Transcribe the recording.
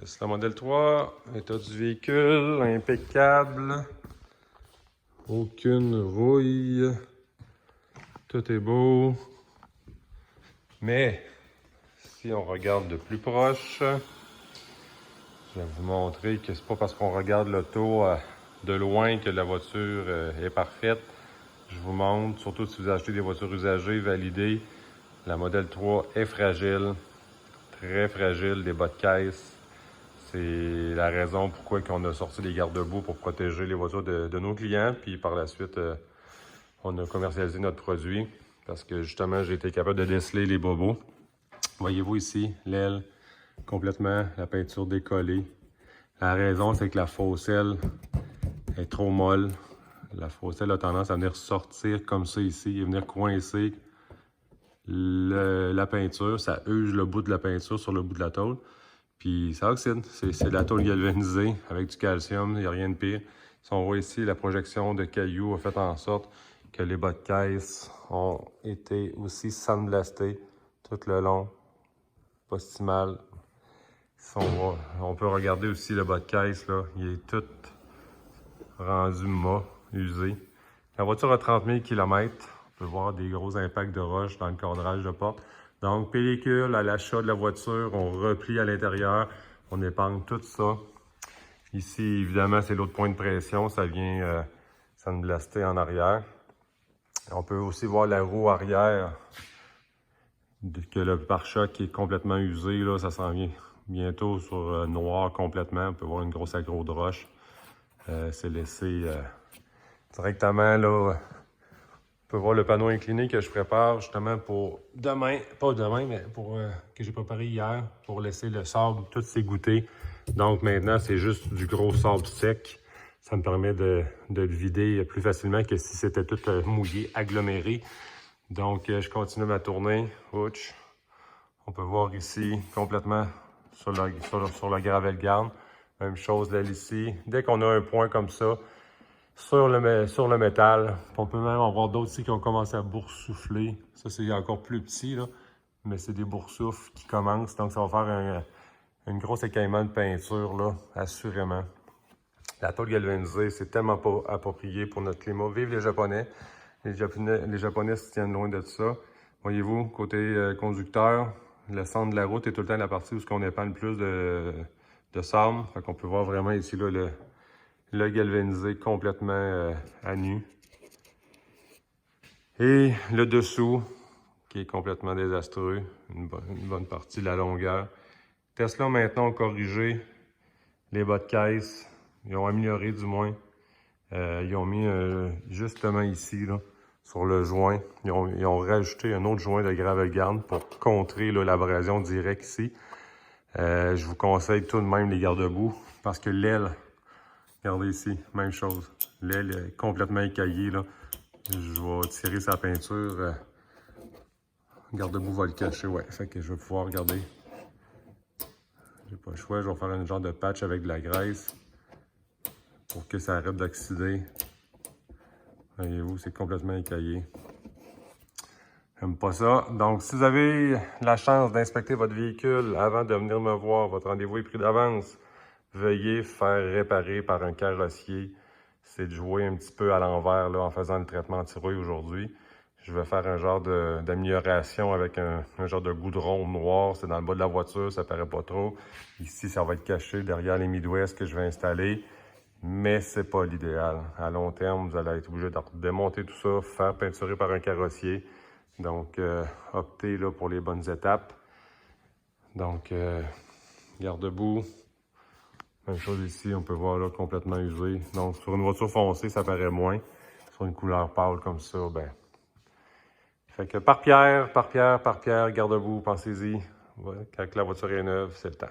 Tesla Model 3, état du véhicule, impeccable. Aucune rouille. Tout est beau. Mais, si on regarde de plus proche, je vais vous montrer que c'est pas parce qu'on regarde l'auto de loin que la voiture est parfaite. Je vous montre, surtout si vous achetez des voitures usagées, validées, la Model 3 est fragile, très fragile, des bas de caisse. C'est la raison pourquoi on a sorti les garde-boue pour protéger les voitures de nos clients. Puis par la suite, on a commercialisé notre produit parce que justement, j'ai été capable de déceler les bobos. Voyez-vous ici, l'aile complètement, la peinture décollée. La raison, c'est que la faucelle est trop molle. La faucelle a tendance à venir sortir comme ça ici et venir coincer la peinture. Ça use le bout de la peinture sur le bout de la tôle. Puis ça oxyde. C'est de la tôle galvanisée avec du calcium. Il n'y a rien de pire. Si on voit ici, la projection de cailloux a fait en sorte que les bas de caisse ont été aussi sandblastés tout le long. Pas si mal. Si on peut regarder aussi le bas de caisse, là, il est tout rendu mat, usé. La voiture a 30 000 km. On peut voir des gros impacts de roche dans le cadrage de porte. Donc, pellicule à l'achat de la voiture, on replie à l'intérieur, on épargne tout ça. Ici, évidemment, c'est l'autre point de pression, ça vient sandblaster en arrière. On peut aussi voir la roue arrière, que le pare-choc est complètement usé, là, ça s'en vient bientôt sur noir complètement. On peut voir une grosse aggro de roche. C'est laissé directement là. On peut voir le panneau incliné que je prépare justement pour demain, pas demain, mais pour que j'ai préparé hier pour laisser le sable tout s'égoutter. Donc maintenant, c'est juste du gros sable sec. Ça me permet de le vider plus facilement que si c'était tout mouillé, aggloméré. Donc je continue ma tournée. Ouch. On peut voir ici complètement sur la gravel garde. Même chose là ici. Dès qu'on a un point comme ça, sur le métal. On peut même en voir d'autres ici qui ont commencé à boursoufler. Ça, c'est encore plus petit, là. Mais c'est des boursoufles qui commencent. Donc, ça va faire un gros écaillement de peinture, là, assurément. La tôle galvanisée, c'est tellement pas approprié pour notre climat. Vive les Japonais. Les Japonais se tiennent loin de ça. Voyez-vous, côté conducteur, le centre de la route est tout le temps la partie où on épargne le plus de sable. Fait qu'on peut voir vraiment ici, là, le galvanisé complètement à nu. Et le dessous, qui est complètement désastreux, une bonne partie de la longueur. Tesla maintenant ont corrigé les bas de caisse. Ils ont amélioré du moins. Ils ont mis justement ici, là, sur le joint. Ils ont rajouté un autre joint de gravel garde pour contrer l'abrasion directe ici. Je vous conseille tout de même les garde-boue parce que l'aile, regardez ici, même chose. L'aile est complètement écaillée, là. Je vais tirer sa peinture. Garde-boue va le cacher, ouais. Fait que je vais pouvoir regarder. J'ai pas le choix, je vais faire un genre de patch avec de la graisse pour que ça arrête d'oxyder. Voyez-vous, c'est complètement écaillé. J'aime pas ça. Donc, si vous avez la chance d'inspecter votre véhicule avant de venir me voir, votre rendez-vous est pris d'avance. Veuillez faire réparer par un carrossier. C'est de jouer un petit peu à l'envers là en faisant le traitement anti-rouille aujourd'hui. Je vais faire un genre d'amélioration avec un genre de goudron noir. C'est dans le bas de la voiture, ça paraît pas trop. Ici, ça va être caché derrière les Midwest que je vais installer. Mais c'est pas l'idéal. À long terme, vous allez être obligé de démonter tout ça, faire peinturer par un carrossier. Donc, optez là, pour les bonnes étapes. Donc, garde-boue. Même chose ici, on peut voir là complètement usé. Donc, sur une voiture foncée, ça paraît moins. Sur une couleur pâle comme ça, ben. Fait que par pierre, garde-boue, pensez-y. Ouais, quand la voiture est neuve, c'est le temps.